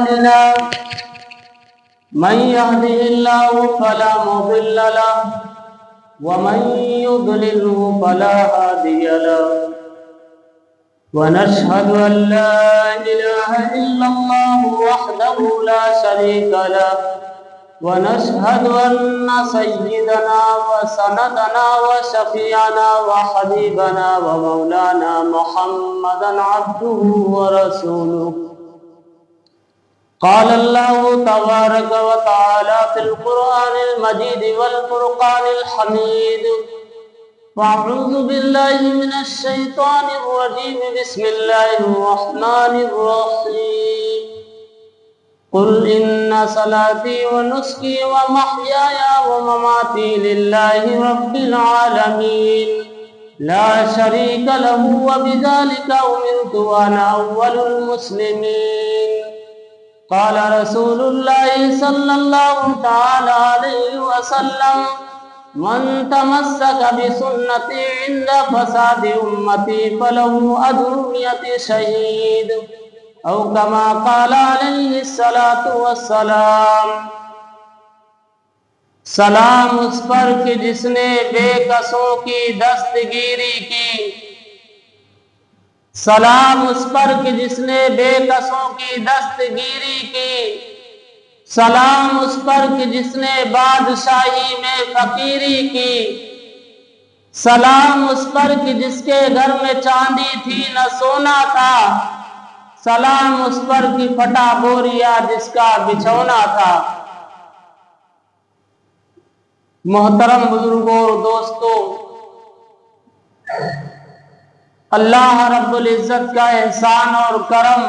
أعمالنا من يهده الله فلا مضل له ومن يضلله فلا هادي له ونشهد أن لا إله إلا الله وحده لا شريك له ونشهد أن سيدنا وسندنا وشفيعنا وحبيبنا ومولانا محمدا عبده ورسوله قال الله تبارك وتعالى في القرآن المجيد والفرقان الحميد فأعوذ بالله من الشيطان الرجيم بسم الله الرحمن الرحيم قل إن صلاتي ونسكي ومحياي ومماتي لله رب العالمين لا شريك له وبذلك أمرت وأنا أول المسلمين قال رسول الله صلى الله تعالى عليه وسلم من تمسك بسنتي عند فساد أمتي فله أجر 100 شهيد او كما قال علیہ الصلاة والسلام۔ سلام اس پر کہ جس نے بے کسوں کی دستگیری کی، سلام اس پر کہ جس نے بے کسوں کی دستگیری کی، سلام اس پر کہ جس نے بادشاہی میں فقیری کی، سلام اس پر کہ جس کے گھر میں چاندی تھی نہ سونا تھا، سلام اس پر کی پھٹا بوریا جس کا بچھونا تھا۔ محترم بزرگوں اور دوستوں، اللہ رب العزت کا احسان اور کرم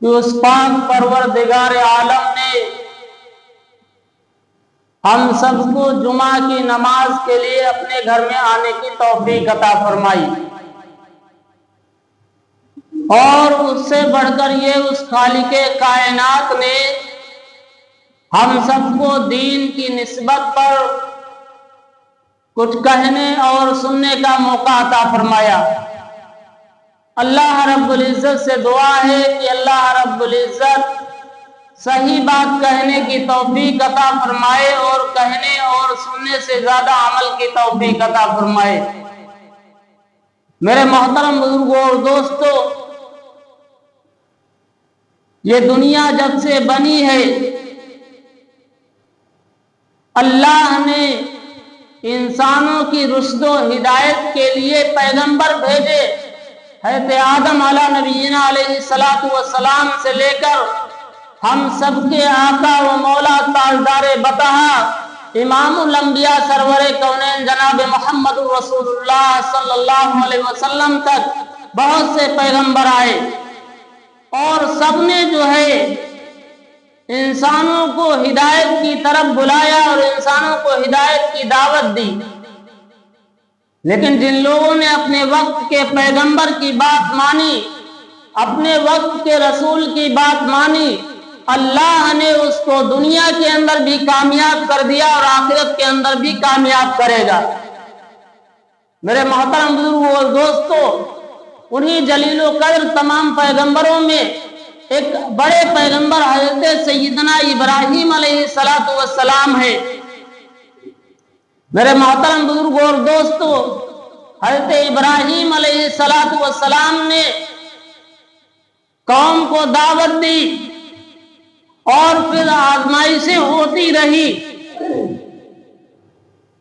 کہ اس پاک پروردگار عالم نے ہم سب کو جمعہ کی نماز کے لیے اپنے گھر میں آنے کی توفیق عطا فرمائی، اور اس سے بڑھ کر یہ اس خالق کائنات نے ہم سب کو دین کی نسبت پر کچھ کہنے اور سننے کا موقع عطا فرمایا۔ اللہ رب العزت سے دعا ہے کہ اللہ رب العزت صحیح بات کہنے کی توفیق عطا فرمائے اور کہنے اور سننے سے زیادہ عمل کی توفیق عطا فرمائے۔ میرے محترم بزرگوں اور دوستوں، یہ دنیا جب سے بنی ہے اللہ نے انسانوں کی رشد و ہدایت کے لیے پیغمبر بھیجے۔ حضرت آدم علیہ نبینا علیہ السلام سے لے کر ہم سب کے آقا و مولا تاجدار بطحہ امام الانبیاء سرور کونین جناب محمد رسول اللہ صلی اللہ علیہ وسلم تک بہت سے پیغمبر آئے، اور سب نے جو ہے انسانوں کو ہدایت کی طرف بلایا اور انسانوں کو ہدایت کی دعوت دی، لیکن جن لوگوں نے اپنے وقت کے پیغمبر کی بات مانی، اپنے وقت کے رسول کی بات مانی، اللہ نے اس کو دنیا کے اندر بھی کامیاب کر دیا اور آخرت کے اندر بھی کامیاب کرے گا۔ میرے محترم بزرگوں اور دوستوں، انہی جلیل و قدر تمام پیغمبروں میں ایک بڑے پیغمبر حضرت سیدنا ابراہیم علیہ السلام ہے۔ میرے محترم بزرگوں اور دوستوں، حضرت ابراہیم علیہ السلام نے قوم کو دعوت دی اور پھر آزمائشیں ہوتی رہی،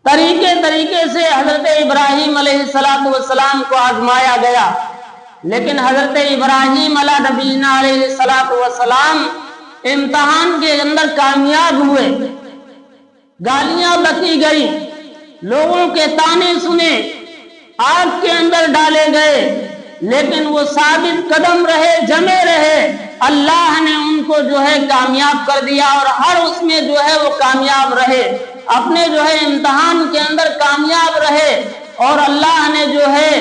طریقے سے حضرت ابراہیم علیہ السلام کو آزمایا گیا، لیکن حضرت ابراہیم علیہ نبینا علیہ السلام امتحان کے اندر کامیاب ہوئے۔ گالیاں بکی گئی، لوگوں کے طعنے سنے، آگ کے اندر ڈالے گئے، لیکن وہ ثابت قدم رہے، جمے رہے۔ اللہ نے ان کو جو ہے کامیاب کر دیا، اور ہر اس میں جو ہے وہ کامیاب رہے، اپنے جو ہے امتحان کے اندر کامیاب رہے، اور اللہ نے جو ہے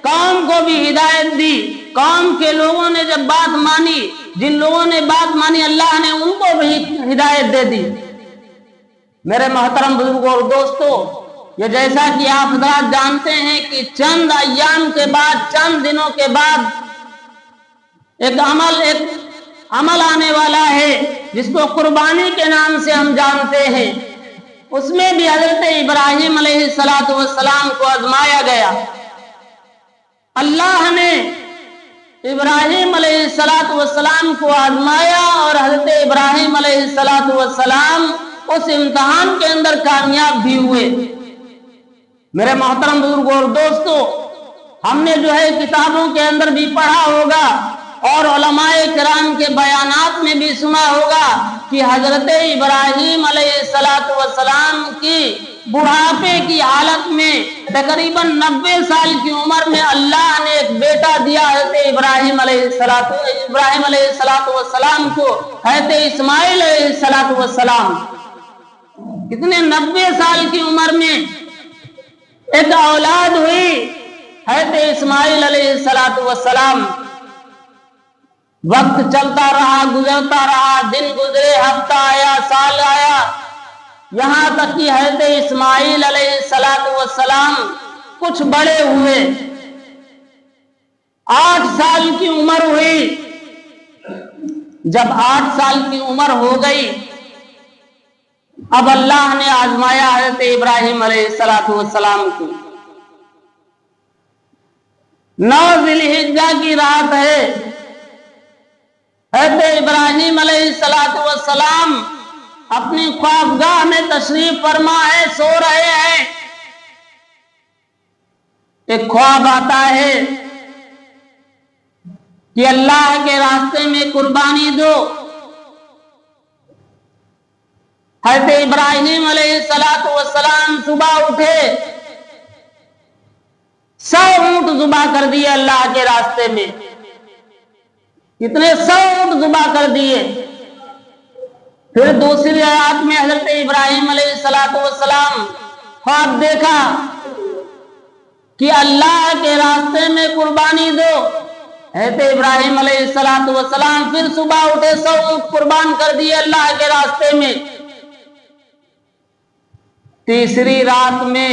قوم کو بھی ہدایت دی۔ قوم کے لوگوں نے جب بات مانی، جن لوگوں نے بات مانی، اللہ نے ان کو بھی ہدایت دے دی۔ میرے محترم بزرگوں اور دوستوں، یہ جیسا کہ آپ حضرات جانتے ہیں کہ چند ایام کے بعد، چند دنوں کے بعد ایک عمل آنے والا ہے جس کو قربانی کے نام سے ہم جانتے ہیں، اس میں بھی حضرت ابراہیم علیہ السلام کو آزمایا گیا۔ اللہ نے ابراہیم علیہ السلام کو آزمایا اور حضرت ابراہیم علیہ السلام اس امتحان کے اندر کامیاب بھی ہوئے۔ میرے محترم بزرگوں اور دوستو، ہم نے جو ہے کتابوں کے اندر بھی پڑھا ہوگا اور علماء کرام کے بیانات میں بھی سنا ہوگا کہ حضرت ابراہیم علیہ السلام کی بڑھاپے کی حالت میں تقریباً 90 سال کی عمر میں اللہ نے ایک بیٹا دیا حضرت ابراہیم علیہ السلام کو، حضرت اسماعیل علیہ السلام۔ کتنے 90 سال کی عمر میں ایک اولاد ہوئی حضرت اسماعیل علیہ السلام۔ وقت چلتا رہا، گزرتا رہا، دن گزرے، ہفتہ آیا، سال آیا، یہاں تک کہ حضرت اسماعیل علیہ السلام کچھ بڑے ہوئے، 8 سال کی عمر ہوئی۔ جب 8 سال کی عمر ہو گئی، اب اللہ نے آزمایا حضرت ابراہیم علیہ السلام کو۔ 9 ذی الحجہ کی رات ہے، حضرت ابراہیم علیہ السلام اپنی خوابگاہ میں تشریف فرما ہے، سو رہے ہیں۔ ایک خواب آتا ہے کہ اللہ کے راستے میں قربانی دو۔ حضرت ابراہیم علیہ السلام صبح اٹھے، 100 اونٹ ذبح کر دیے اللہ کے راستے میں۔ کتنے؟ 100 اونٹ ذبح کر دیے۔ پھر دوسری رات میں حضرت ابراہیم علیہ السلام خواب دیکھا کہ اللہ کے راستے میں قربانی دو۔ حضرت ابراہیم علیہ السلام پھر صبح اٹھے، 100 اونٹ قربان کر دیے اللہ کے راستے میں۔ تیسری رات میں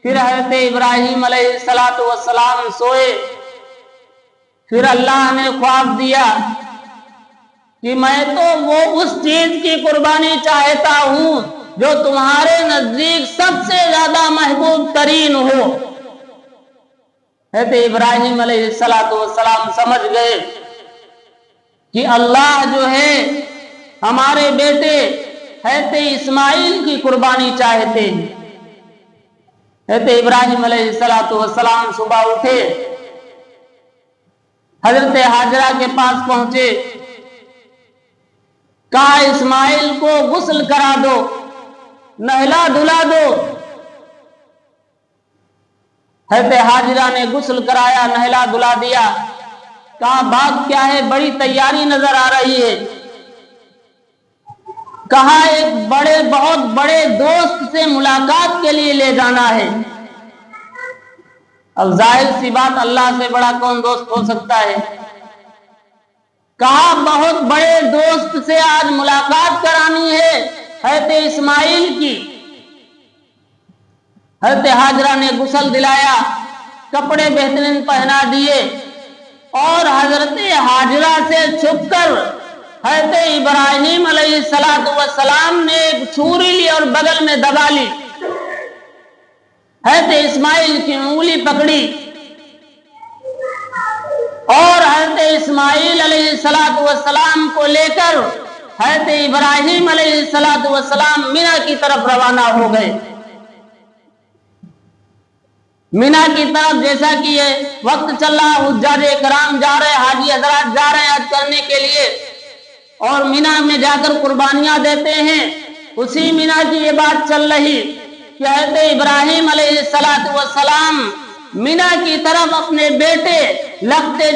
پھر حضرت ابراہیم علیہ السلام سوئے۔ پھر اللہ نے خواب دیا کہ میں تو وہ اس چیز کی قربانی چاہتا ہوں جو تمہارے نزدیک سب سے زیادہ محبوب ترین ہو۔ حضرت ابراہیم علیہ السلام سمجھ گئے کہ اللہ جو ہے ہمارے بیٹے حضرت اسماعیل کی قربانی چاہتے ہیں۔ حضرت ابراہیم علیہ السلام صبح اٹھے، حضرت حاجرہ کے پاس پہنچے، کہا اسماعیل کو غسل کرا دو، نہلا دھلا دو۔ حضرت حاجرہ نے غسل کرایا، نہلا دھلا دیا۔ کہا بات کیا ہے؟ بڑی تیاری نظر آ رہی ہے۔ کہا ایک بہت بڑے دوست سے ملاقات کے لیے لے جانا ہے۔ اب ظاہر سی بات، اللہ سے بڑا کون دوست ہو سکتا ہے؟ کہا بہت بڑے دوست سے آج ملاقات کرانی ہے حضرت اسماعیل کی۔ حضرت حاجرہ نے غسل دلایا، کپڑے بہترین پہنا دیے اور حضرت حاجرہ سے چھپ کر حضرت ابراہیم علیہ السلام نے ایک چھری لی اور بغل میں دبا لی۔ حضرت اسماعیل کی انگلی پکڑی اور حضرت اسماعیل علیہ السلام کو لے کر حضرت ابراہیم علیہ السلام مینا کی طرف روانہ ہو گئے۔ مینا کی طرف جیسا کہ یہ وقت چل رہا، حجاج کرام جا رہے، حاجی حضرات جا رہے ہیں حج کرنے کے لیے اور مینا میں جا کر قربانیاں دیتے ہیں۔ اسی مینا کی یہ بات چل رہی کہ حضرت ابراہیم علیہ السلام مینا کی طرف اپنے بیٹے لختے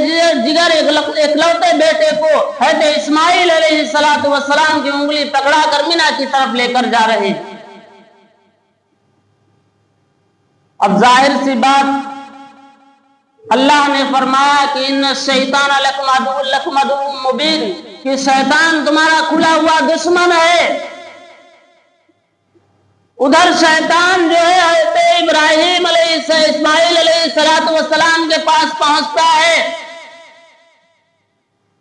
جگر اکلوتے بیٹے کو حضرت اسماعیل علیہ السلام کی انگلی پکڑا کر مینا کی طرف لے کر جا رہے۔ اب ظاہر سی بات، اللہ نے فرمایا کہ ان الشیطان لکم عدو مبین، کہ شیطان تمہارا کھلا ہوا دشمن ہے۔ ادھر شیطان جو ہے حضرت ابراہیم علیہ اسماعیل علیہ السلام کے پاس پہنچتا ہے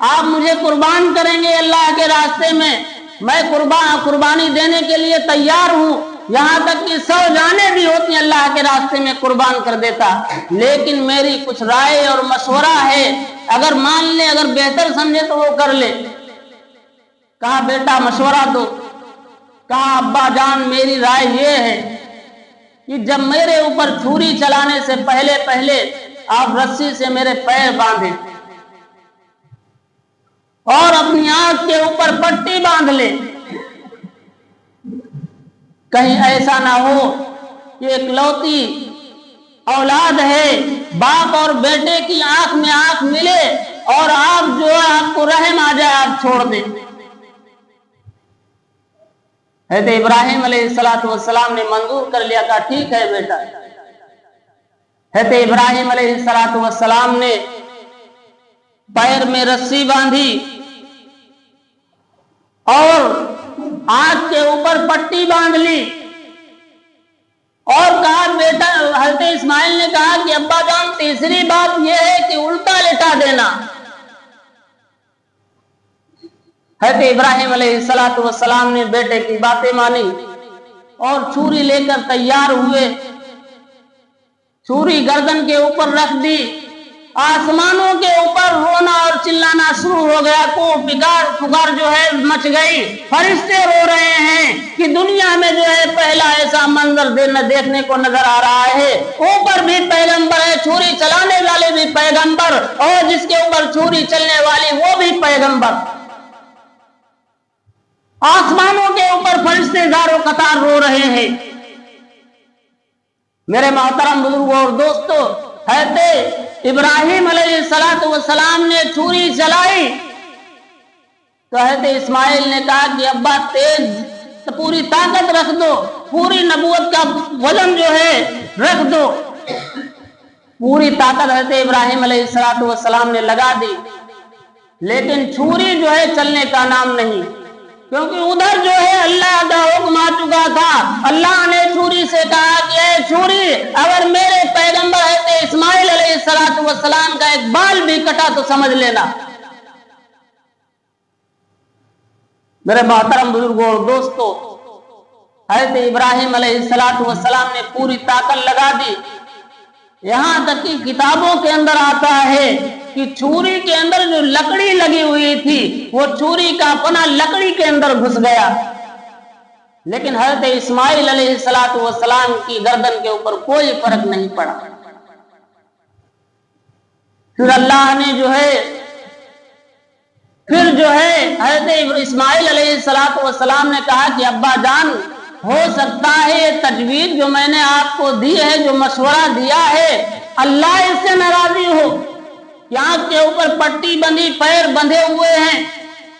آپ مجھے قربان کریں گے اللہ کے راستے میں، میں قربانی دینے کے لیے تیار ہوں، یہاں تک کہ 100 جانیں بھی ہوتی ہیں اللہ کے راستے میں قربان کر دیتا، لیکن میری کچھ رائے اور مشورہ ہے، اگر مان لے، اگر بہتر سمجھے تو وہ کر لے۔ کہا بیٹا مشورہ دو۔ کہا ابا جان میری رائے یہ ہے کہ جب میرے اوپر چھری چلانے سے پہلے آپ رسی سے میرے پیر باندھیں اور اپنی آنکھ کے اوپر پٹی باندھ لے، کہیں ایسا نہ ہو کہ اکلوتی اولاد ہے، باپ اور بیٹے کی آنکھ میں آنکھ ملے اور آپ جو ہے آپ کو رحم آ جائے، آپ چھوڑ دیں۔ حضرت ابراہیم علیہ السلام نے منظور کر لیا، کہا ٹھیک ہے بیٹا۔ حضرت ابراہیم علیہ السلام نے پیر میں رسی باندھی اور آنکھ کے اوپر پٹی باندھ لی اور کہا بیٹا، حضرت اسماعیل نے کہا کہ ابا جان تیسری بات یہ ہے کہ الٹا لٹا دینا۔ حضرت ابراہیم علیہ السلام نے بیٹے کی باتیں مانی اور چھری لے کر تیار ہوئے، چھری گردن کے اوپر رکھ دی، آسمانوں کے اوپر رونا اور چلانا شروع ہو گیا، کو پکار جو ہے مچ گئی، فرشتے رو رہے ہیں کہ دنیا میں جو ہے پہلا ایسا منظر دیکھنے کو نظر آ رہا ہے، اوپر بھی پیغمبر ہے، چھری چلانے والے بھی پیغمبر اور جس کے اوپر چھری چلنے والی وہ بھی پیغمبر، آسمانوں کے اوپر فرشتے زار و قطار رو رہے ہیں۔ میرے محترم بزرگوں اور دوستو، حضرت ابراہیم علیہ السلام نے چھری چلائی تو حضرت اسماعیل نے کہا کہ ابا تیز پوری طاقت رکھ دو، پوری نبوت کا وزن جو ہے رکھ دو۔ پوری طاقت حضرت ابراہیم علیہ السلام نے لگا دی، لیکن چھری جو ہے چلنے کا نام نہیں، کیونکہ ادھر جو ہے اللہ کا حکم آ چکا تھا۔ اللہ نے چھری سے کہا کہ اے چھری، اگر میرے پیغمبر حضرت اسماعیل علیہ السلام کا ایک بال بھی کٹا تو سمجھ لینا۔ میرے محترم بزرگوں اور دوستو، حضرت ابراہیم علیہ السلام نے پوری طاقت لگا دی، یہاں تک کہ کتابوں کے اندر آتا ہے کہ چھری کے اندر جو لکڑی لگی ہوئی تھی وہ چھری کا پنا لکڑی کے اندر گھس گیا، لیکن حضرت اسماعیل علیہ السلام کی گردن کے اوپر کوئی فرق نہیں پڑا۔ پھر اللہ نے جو ہے حضرت اسماعیل علیہ السلام نے کہا کہ ابا جان، ہو سکتا ہے یہ تجویز جو میں نے آپ کو دی ہے، جو مشورہ دیا ہے، اللہ اس سے ناراضی ہو، آنکھ کے اوپر پٹی بندھی، پیر بندھے ہوئے ہیں،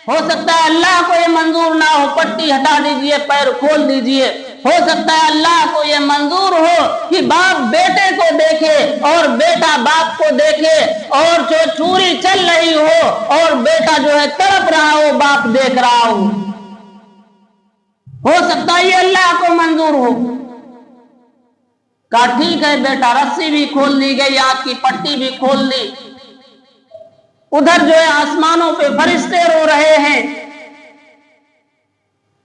ہو سکتا ہے اللہ کو یہ منظور نہ ہو، پٹی ہٹا دیجئے، پیر کھول دیجئے، ہو سکتا ہے اللہ کو یہ منظور ہو کہ باپ بیٹے کو دیکھے اور بیٹا باپ کو دیکھے اور جو چھری چل رہی ہو اور بیٹا جو ہے تڑپ رہا ہو، باپ دیکھ رہا ہو سکتا ہے یہ اللہ کو منظور ہو۔ کہا ٹھیک ہے بیٹا، رسی بھی کھول دی گئی، آنکھ کی پٹی بھی کھول دی، ادھر جو ہے آسمانوں پہ فرشتے رو رہے ہیں،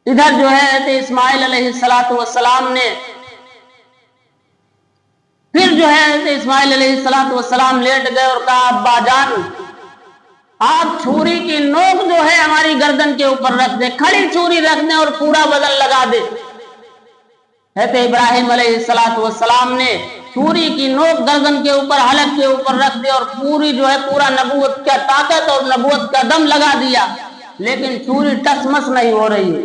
ادھر جو ہے حضرت اسماعیل علیہ السلام نے پھر جو ہے حضرت اسماعیل علیہ السلام لیٹ گئے اور کہا ابا جان، آپ چھری کی نوک جو ہے ہماری گردن کے اوپر رکھ دیں، کھڑی چھری رکھ دیں اور پورا وزن لگا دیں۔ حضرت ابراہیم علیہ السلام نے چھری کی نوک گردن کے اوپر، حلق کے اوپر رکھ دی اور پوری جو ہے پورا نبوت کا طاقت اور نبوت کا دم لگا دیا، لیکن چھری ٹس مس نہیں ہو رہی ہے۔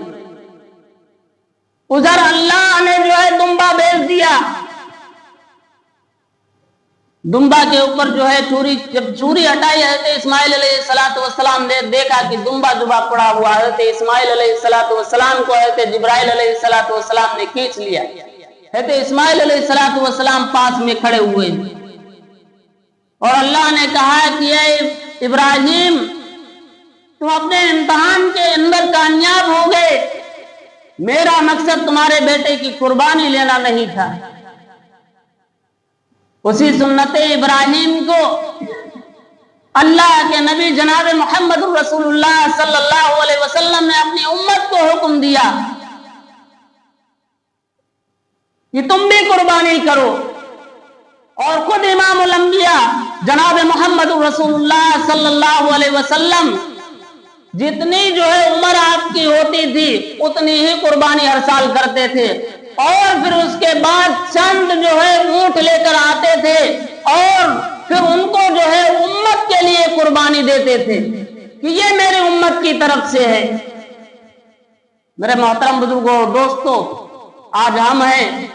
ادھر اللہ نے جو ہے دمبا بھیج دیا، دمبا کے اوپر جو ہے جب چھری ہٹائی حضرت اسماعیل علیہ السلام نے دیکھا کہ دمبا دبا پڑا ہوا، حضرت اسماعیل علیہ السلام کو حضرت جبرائیل علیہ السلام نے کھینچ لیا، حضرت اسماعیل علیہ السلام پاس میں کھڑے ہوئے اور اللہ نے کہا کہ اے ابراہیم، تم اپنے امتحان کے اندر کامیاب ہو گئے، میرا مقصد تمہارے بیٹے کی قربانی لینا نہیں تھا۔ اسی سنت ابراہیم کو اللہ کے نبی جناب محمد رسول اللہ صلی اللہ علیہ وسلم نے اپنی امت کو حکم دیا کہ تم بھی قربانی کرو، اور خود امام الانبیاء جناب محمد رسول اللہ صلی اللہ علیہ وسلم جتنی جو ہے عمر آپ کی ہوتی تھی اتنی ہی قربانی ہر سال کرتے تھے، اور پھر اس کے بعد چند جو ہے اونٹ لے کر آتے تھے اور پھر ان کو جو ہے امت کے لیے قربانی دیتے تھے کہ یہ میری امت کی طرف سے ہے۔ میرے محترم بزرگوں اور دوستوں، آج ہم ہیں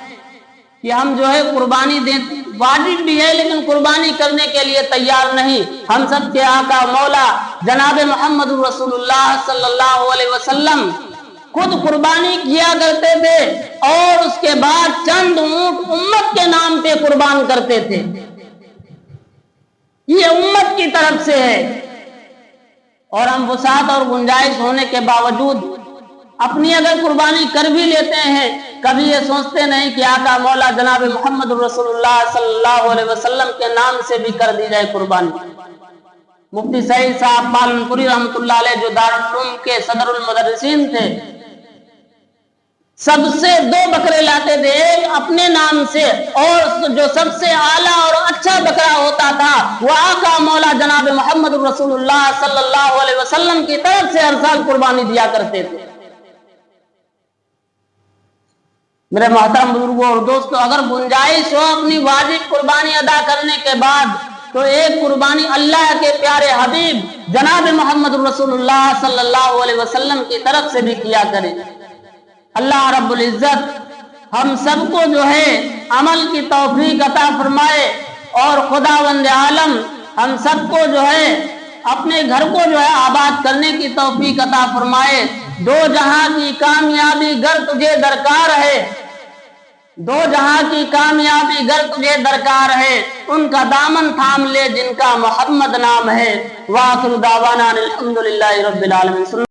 کہ ہم جو ہے قربانی دیتے، واجب بھی ہے لیکن قربانی کرنے کے لیے تیار نہیں۔ ہم سب کے آقا مولا جناب محمد رسول اللہ صلی اللہ علیہ وسلم خود قربانی کیا کرتے تھے اور اس کے بعد چند اونٹ امت کے نام پہ قربان کرتے تھے، یہ امت کی طرف سے ہے۔ اور ہم وسعت اور گنجائش ہونے کے باوجود اپنی اگر قربانی کر بھی لیتے ہیں، کبھی یہ سوچتے نہیں کہ آقا مولا جناب محمد رسول اللہ صلی اللہ علیہ وسلم کے نام سے بھی کر دی جائے قربانی۔ مفتی سعید صاحب پالن پوری رحمۃ اللہ علیہ جو دارالعلوم کے صدر المدرسین تھے، سب سے 2 بکرے لاتے تھے، ایک اپنے نام سے، اور جو سب سے اعلیٰ اور اچھا بکرا ہوتا تھا وہ آقا مولا جناب محمد رسول اللہ صلی اللہ علیہ وسلم کی طرف سے ہر سال قربانی دیا کرتے تھے۔ میرے محترم بزرگوں اور دوستوں، اگر گنجائش ہو اپنی واجب قربانی ادا کرنے کے بعد تو ایک قربانی اللہ کے پیارے حبیب جناب محمد رسول اللہ صلی اللہ علیہ وسلم کی طرف سے بھی کیا کرے۔ اللہ رب العزت ہم سب کو جو ہے عمل کی توفیق عطا فرمائے، اور خداوند عالم ہم سب کو جو ہے اپنے گھر کو جو ہے آباد کرنے کی توفیق عطا فرمائے۔ 2 جہاں کی کامیابی گر تجھے درکار ہے، 2 جہاں کی کامیابی گر تجھے درکار ہے، ان کا دامن تھام لے جن کا محمد نام ہے۔ وآخر دعوانا الحمدللہ رب العالمین۔